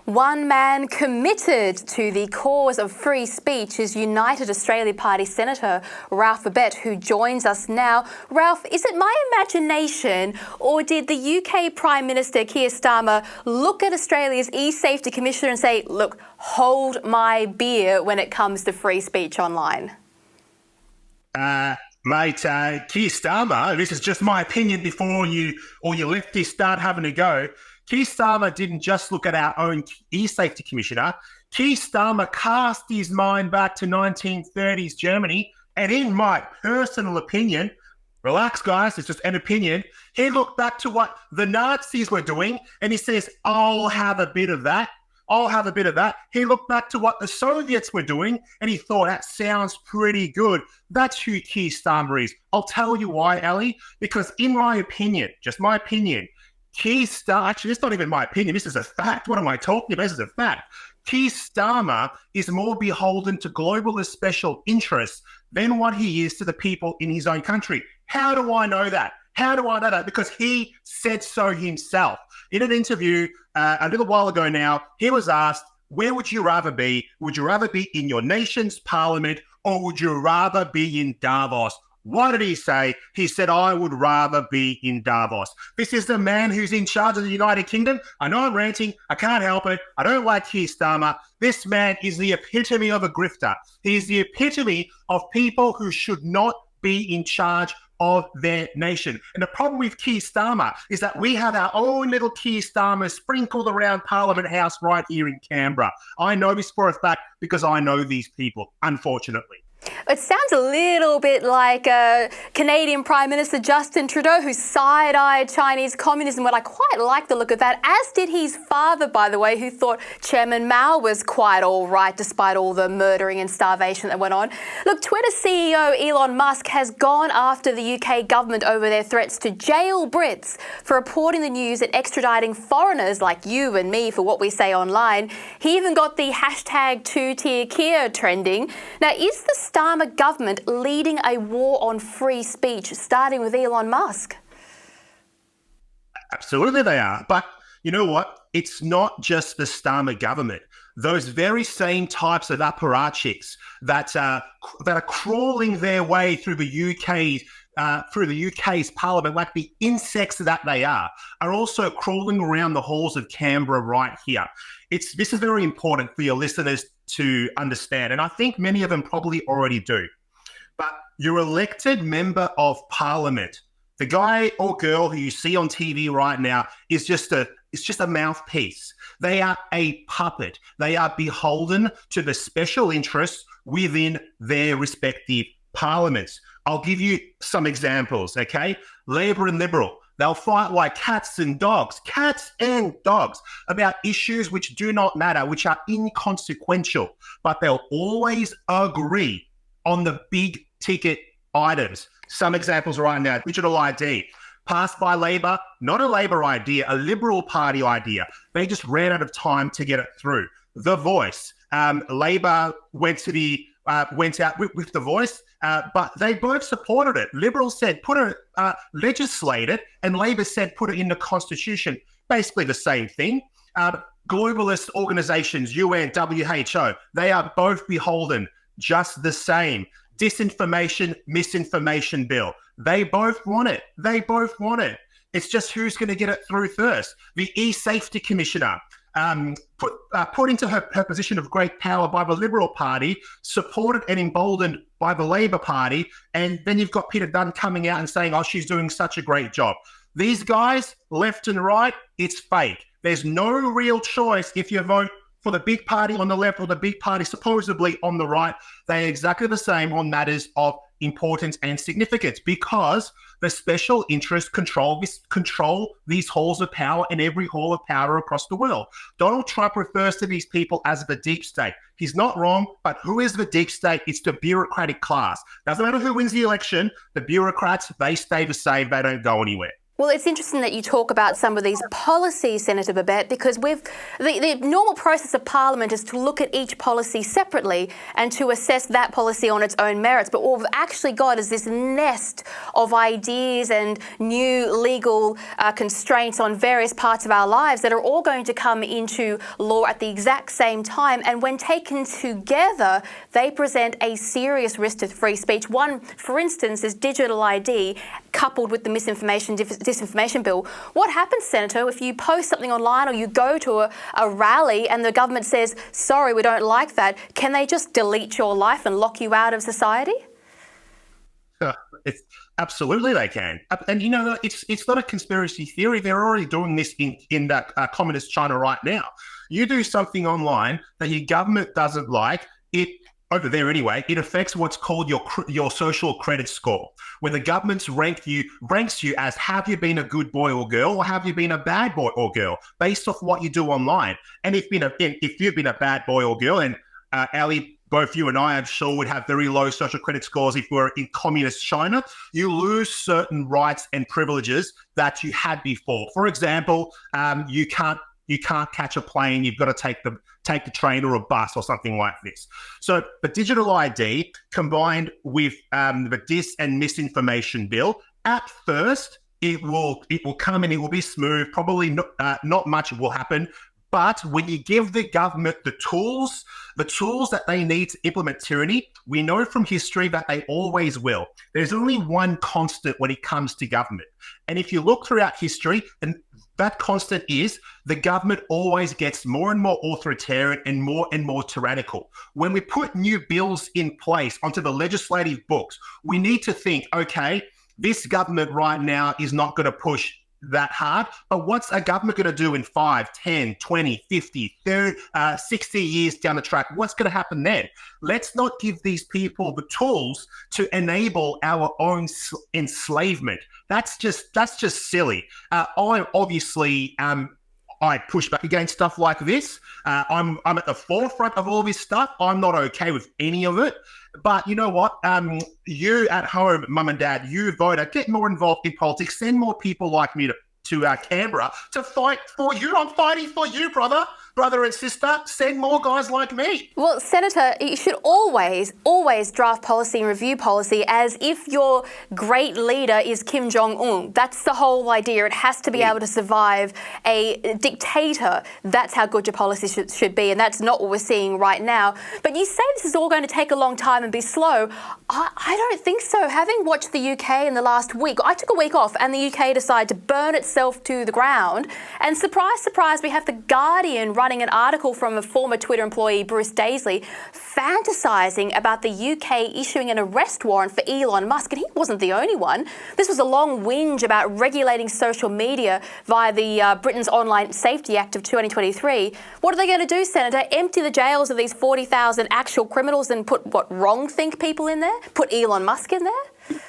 One man committed to the cause of free speech is United Australia Party Senator Ralph Abetz, who joins us now. Ralph, is it my imagination or did the UK Prime Minister Keir Starmer look at Australia's e-Safety Commissioner and say, look, hold my beer when it comes to free speech online? Mate, Keir Starmer, this is just my opinion before you or your lefties start having a go. Keir Starmer didn't just look at our own e-Safety Commissioner. Keir Starmer cast his mind back to 1930s Germany, and in my personal opinion, relax guys, it's just an opinion, he looked back to what the Nazis were doing and he says, I'll have a bit of that. I'll have a bit of that. He looked back to what the Soviets were doing and he thought, that sounds pretty good. That's who Keir Starmer is. I'll tell you why, Ali, because in my opinion, just my opinion, Keir Starmer, actually, it's not even my opinion. This is a fact. What am I talking about? This is a fact. Keir Starmer is more beholden to globalist special interests than what he is to the people in his own country. How do I know that? How do I know that? Because he said so himself. In an interview a little while ago now, he was asked, where would you rather be? Would you rather be in your nation's parliament or would you rather be in Davos? What did he say? He said, I would rather be in Davos. This is the man who's in charge of the United Kingdom. I know I'm ranting. I can't help it. I don't like Keir Starmer. This man is the epitome of a grifter. He is the epitome of people who should not be in charge of their nation. And the problem with Keir Starmer is that we have our own little Keir Starmer sprinkled around Parliament House right here in Canberra. I know this for a fact because I know these people, unfortunately. It sounds a little bit like Canadian Prime Minister Justin Trudeau, who side-eyed Chinese communism. Well, I quite like the look of that, as did his father, by the way, who thought Chairman Mao was quite all right despite all the murdering and starvation that went on. Look, Twitter CEO Elon Musk has gone after the UK government over their threats to jail Brits for reporting the news and extraditing foreigners like you and me for what we say online. He even got the hashtag 2-tier Keir trending. Now, is the Starmer government leading a war on free speech, starting with Elon Musk? Absolutely they are. But you know what? It's not just the Starmer government. Those very same types of apparatchiks that are crawling their way through the UK's parliament, like the insects that they are also crawling around the halls of Canberra right here. This is very important for your listeners to understand, and I think many of them probably already do. But your elected member of parliament, the guy or girl who you see on TV right now, is just a mouthpiece. They are a puppet. They are beholden to the special interests within their respective parliaments. I'll give you some examples, okay? Labor and Liberal, they'll fight like cats and dogs, about issues which do not matter, which are inconsequential, but they'll always agree on the big ticket items. Some examples right now: digital ID, passed by Labor, not a Labor idea, a Liberal Party idea. They just ran out of time to get it through. The Voice, Labor went out with The Voice, but they both supported it. Liberals said legislate it, and Labor said put it in the Constitution. Basically the same thing. Globalist organizations, UN, WHO, they are both beholden, just the same. Disinformation, misinformation bill. They both want it. It's just who's going to get it through first. The e-Safety Commissioner, put into her position of great power by the Liberal Party, supported and emboldened by the Labor Party, and then you've got Peter Dunn coming out and saying, oh, she's doing such a great job. These guys, left and right, it's fake. There's no real choice if you vote for the big party on the left or the big party supposedly on the right. They're exactly the same on matters of importance and significance, because the special interests control these halls of power and every hall of power across the world. Donald Trump refers to these people as the deep state. He's not wrong, but who is the deep state? It's the bureaucratic class. Doesn't matter who wins the election, the bureaucrats, they stay the same, they don't go anywhere. Well, it's interesting that you talk about some of these policies, Senator Babet, because the normal process of Parliament is to look at each policy separately and to assess that policy on its own merits. But what we've actually got is this nest of ideas and new legal constraints on various parts of our lives that are all going to come into law at the exact same time. And when taken together, they present a serious risk to free speech. One, for instance, is digital ID coupled with the disinformation bill. What happens, Senator, if you post something online or you go to a rally and the government says, sorry, we don't like that? Can they just delete your life and lock you out of society? Absolutely they can. And it's not a conspiracy theory. They're already doing this in that communist China right now. You do something online that your government doesn't like, it over there anyway, it affects what's called your social credit score, where the government's ranks you as have you been a good boy or girl, or have you been a bad boy or girl, based off what you do online. And if you've been a bad boy or girl, and Ali, both you and I, I'm sure, would have very low social credit scores if we were in communist China, you lose certain rights and privileges that you had before. For example, you can't catch a plane. You've got to take the train or a bus or something like this. So the digital ID combined with the dis and misinformation bill, at first it will come and it will be smooth. Probably not much will happen. But when you give the government the tools that they need to implement tyranny, we know from history that they always will. There's only one constant when it comes to government. And if you look throughout history, and that constant is the government always gets more and more authoritarian and more tyrannical. When we put new bills in place onto the legislative books, we need to think, okay, this government right now is not going to push that hard, but what's a government going to do in 5, 10, 20, 50, 30, 60 years down the track? What's going to happen then? Let's not give these people the tools to enable our own enslavement. That's just silly. I push back against stuff like this. I'm at the forefront of all this stuff. I'm not okay with any of it. But you know what? You at home, mum and dad, you voter, get more involved in politics. Send more people like me to Canberra to fight for you. I'm fighting for you, brother and sister. Send more guys like me. Well, Senator, you should always draft policy and review policy as if your great leader is Kim Jong-un. That's the whole idea. It has to be able to survive a dictator. That's how good your policy should be, and that's not what we're seeing right now. But you say this is all going to take a long time and be slow. I don't think so. Having watched the UK in the last week, I took a week off and the UK decided to burn itself to the ground. And surprise, surprise, we have The Guardian running an article from a former Twitter employee, Bruce Daisley, fantasizing about the UK issuing an arrest warrant for Elon Musk. And he wasn't the only one. This was a long whinge about regulating social media via the Britain's Online Safety Act of 2023. What are they going to do, Senator? Empty the jails of these 40,000 actual criminals and put wrong-think people in there? Put Elon Musk in there?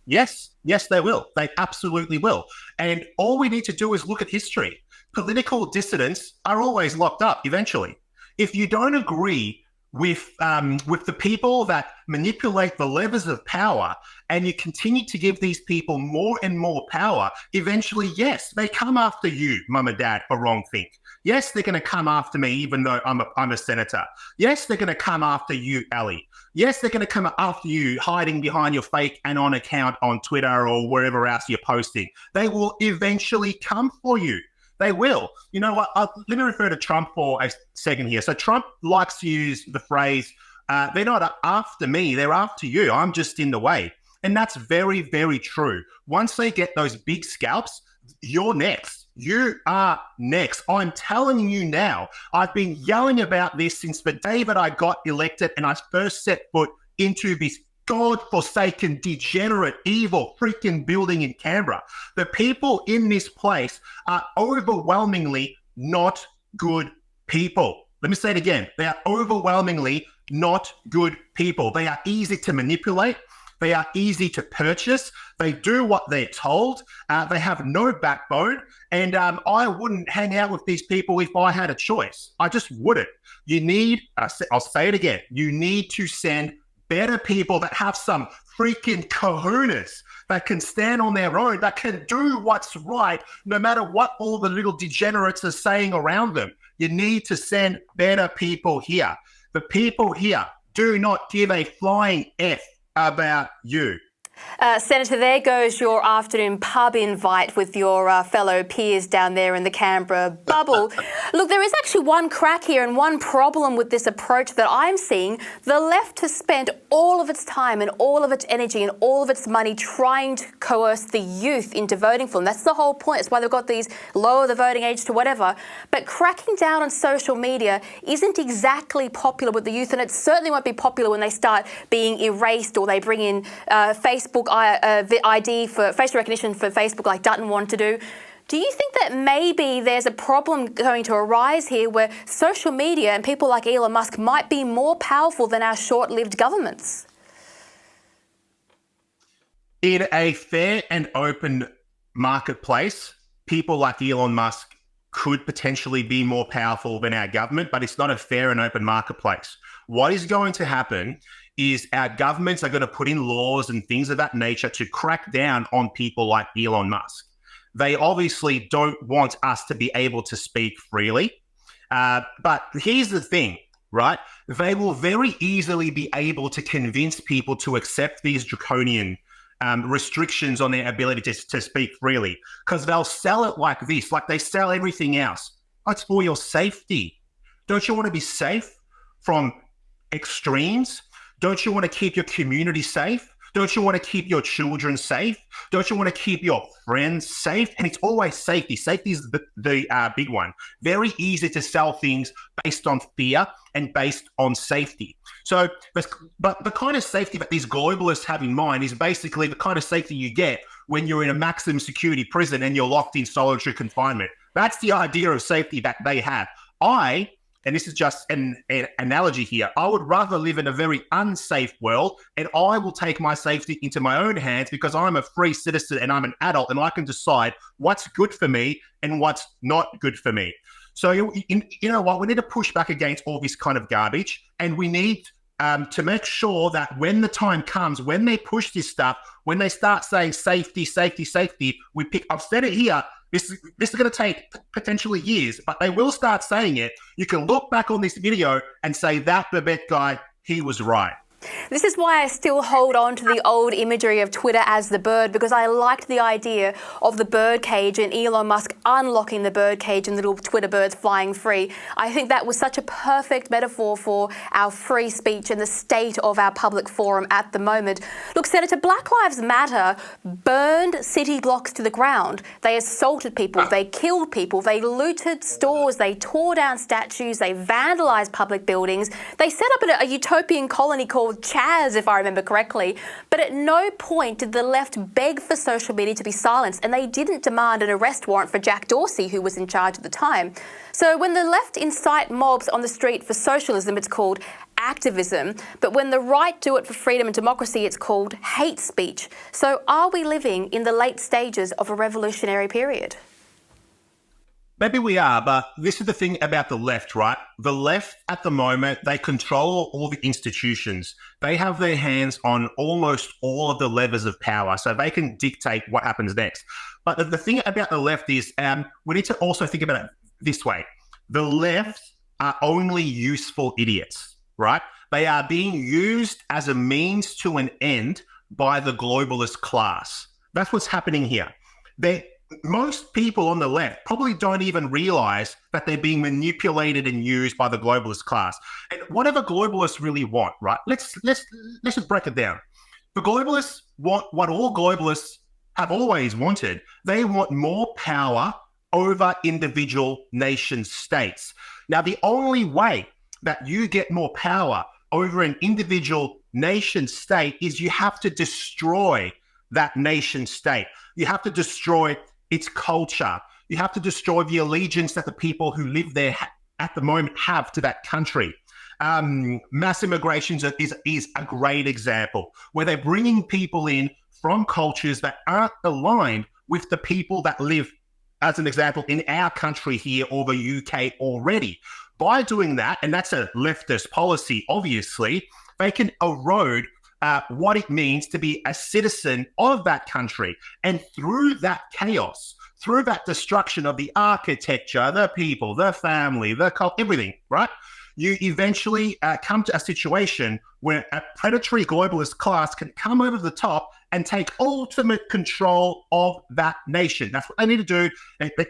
Yes, they will. They absolutely will. And all we need to do is look at history. Political dissidents are always locked up eventually. If you don't agree with the people that manipulate the levers of power and you continue to give these people more and more power, eventually, yes, they come after you, mum and dad, for wrong think. Yes, they're going to come after me, even though I'm a senator. Yes, they're going to come after you, Ali. Yes, they're going to come after you hiding behind your fake Anon account on Twitter or wherever else you're posting. They will eventually come for you. They will. You know what? Let me refer to Trump for a second here. So Trump likes to use the phrase, they're not after me, they're after you. I'm just in the way. And that's very, very true. Once they get those big scalps, you're next. You are next. I'm telling you now, I've been yelling about this since the day that I got elected and I first set foot into this God-forsaken, degenerate, evil freaking building in Canberra. The people in this place are overwhelmingly not good people. Let me say it again. They are overwhelmingly not good people. They are easy to manipulate. They are easy to purchase. They do what they're told. They have no backbone. And I wouldn't hang out with these people if I had a choice. I just wouldn't. You need, I'll say it again, you need to send better people that have some freaking kahunas that can stand on their own, that can do what's right, no matter what all the little degenerates are saying around them. You need to send better people here. The people here do not give a flying F about you. Senator, there goes your afternoon pub invite with your fellow peers down there in the Canberra bubble. Look, there is actually one crack here and one problem with this approach that I'm seeing. The left has spent all of its time and all of its energy and all of its money trying to coerce the youth into voting for them. That's the whole point. That's why they've got these lower the voting age to whatever. But cracking down on social media isn't exactly popular with the youth, and it certainly won't be popular when they start being erased or they bring in Facebook ID for facial recognition for Facebook like Dutton wanted to do. Do you think that maybe there's a problem going to arise here where social media and people like Elon Musk might be more powerful than our short-lived governments? In a fair and open marketplace, people like Elon Musk could potentially be more powerful than our government, but it's not a fair and open marketplace. What is going to happen is our governments are going to put in laws and things of that nature to crack down on people like Elon Musk. They obviously don't want us to be able to speak freely. But here's the thing, right? They will very easily be able to convince people to accept these draconian restrictions on their ability to speak freely, because they'll sell it like this, like they sell everything else. It's for your safety. Don't you want to be safe from extremes? Don't you want to keep your community safe? Don't you want to keep your children safe? Don't you want to keep your friends safe? And it's always safety. Safety is the big one. Very easy to sell things based on fear and based on safety. So, but the kind of safety that these globalists have in mind is basically the kind of safety you get when you're in a maximum security prison and you're locked in solitary confinement. That's the idea of safety that they have. And this is just an analogy here, I would rather live in a very unsafe world, and I will take my safety into my own hands because I'm a free citizen and I'm an adult and I can decide what's good for me and what's not good for me. So, you know what? We need to push back against all this kind of garbage, and we need to make sure that when the time comes, when they push this stuff, when they start saying safety, safety, safety, I've said it here, this is going to take potentially years, but they will start saying it. You can look back on this video and say that Babet guy, he was right. This is why I still hold on to the old imagery of Twitter as the bird, because I liked the idea of the bird cage and Elon Musk unlocking the bird cage and little Twitter birds flying free. I think that was such a perfect metaphor for our free speech and the state of our public forum at the moment. Look, Senator, Black Lives Matter burned city blocks to the ground. They assaulted people, they killed people, they looted stores, they tore down statues, they vandalised public buildings. They set up a utopian colony called Chaz, if I remember correctly, but at no point did the left beg for social media to be silenced, and they didn't demand an arrest warrant for Jack Dorsey, who was in charge at the time. So when the left incite mobs on the street for socialism, it's called activism, but when the right do it for freedom and democracy, it's called hate speech. So are we living in the late stages of a revolutionary period? Maybe we are, but this is the thing about the left, right? The left at the moment, they control all the institutions. They have their hands on almost all of the levers of power, so they can dictate what happens next. But the thing about the left is we need to also think about it this way. The left are only useful idiots, right? They are being used as a means to an end by the globalist class. That's what's happening here. Most people on the left probably don't even realize that they're being manipulated and used by the globalist class. And whatever globalists really want, right? Let's just break it down. The globalists want what all globalists have always wanted. They want more power over individual nation states. Now, the only way that you get more power over an individual nation state is you have to destroy that nation state. You have to destroy its culture. You have to destroy the allegiance that the people who live there at the moment have to that country. Mass immigration is a great example, where they're bringing people in from cultures that aren't aligned with the people that live, as an example, in our country here or the UK already. By doing that, and that's a leftist policy, obviously, they can erode what it means to be a citizen of that country. And through that chaos, through that destruction of the architecture, the people, the family, the culture, everything, right? You eventually come to a situation where a predatory globalist class can come over the top and take ultimate control of that nation. That's what they need to do.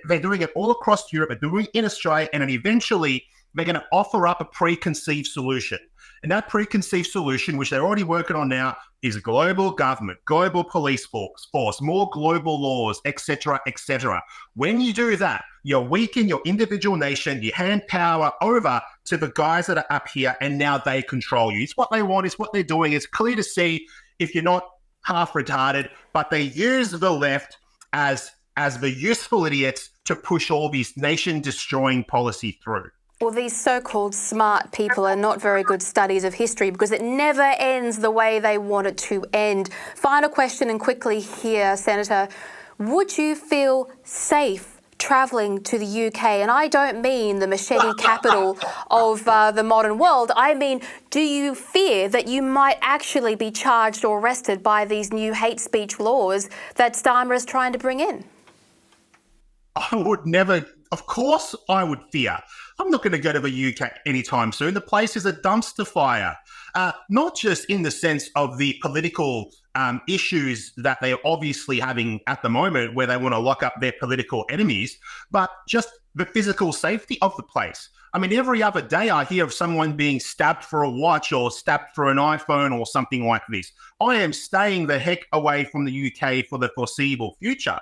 They're doing it all across Europe. They're doing it in Australia. And then eventually they're going to offer up a preconceived solution. And that preconceived solution, which they're already working on now, is global government, global police force, more global laws, etc., etc. When you do that, you weaken your individual nation, you hand power over to the guys that are up here, and now they control you. It's what they want, it's what they're doing. It's clear to see if you're not half retarded, but they use the left as the useful idiots to push all these nation-destroying policy through. Well, these so-called smart people are not very good studies of history because it never ends the way they want it to end. Final question, and quickly here, Senator. Would you feel safe travelling to the UK? And I don't mean the machete capital of the modern world. I mean, do you fear that you might actually be charged or arrested by these new hate speech laws that Starmer is trying to bring in? I would never, of course I would fear. I'm not going to go to the UK anytime soon. The place is a dumpster fire, not just in the sense of the political issues that they're obviously having at the moment where they want to lock up their political enemies, but just the physical safety of the place. I mean, every other day I hear of someone being stabbed for a watch or stabbed for an iPhone or something like this. I am staying the heck away from the UK for the foreseeable future.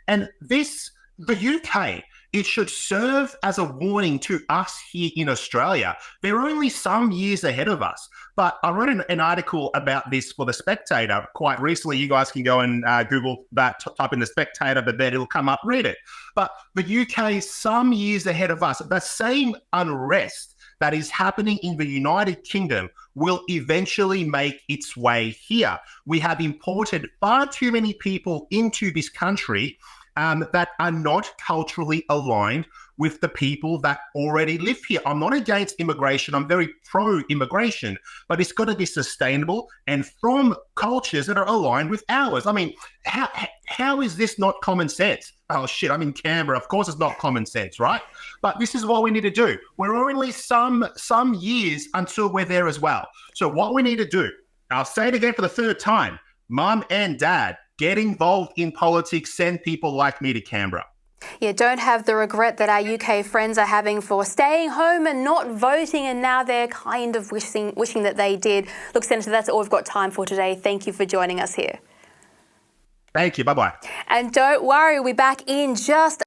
And the UK, it should serve as a warning to us here in Australia. They're only some years ahead of us. But I wrote an article about this for The Spectator quite recently. You guys can go and Google that, type in The Spectator, but then it'll come up, read it. But the UK is some years ahead of us. The same unrest that is happening in the United Kingdom will eventually make its way here. We have imported far too many people into this country that are not culturally aligned with the people that already live here. I'm not against immigration. I'm very pro-immigration, but it's got to be sustainable and from cultures that are aligned with ours. I mean, how is this not common sense? Oh, shit, I'm in Canberra. Of course it's not common sense, right? But this is what we need to do. We're only some years until we're there as well. So what we need to do, I'll say it again for the third time, Mum and Dad, get involved in politics, send people like me to Canberra. Yeah, don't have the regret that our UK friends are having for staying home and not voting, and now they're kind of wishing that they did. Look, Senator, that's all we've got time for today. Thank you for joining us here. Thank you. Bye-bye. And don't worry, we'll be back in just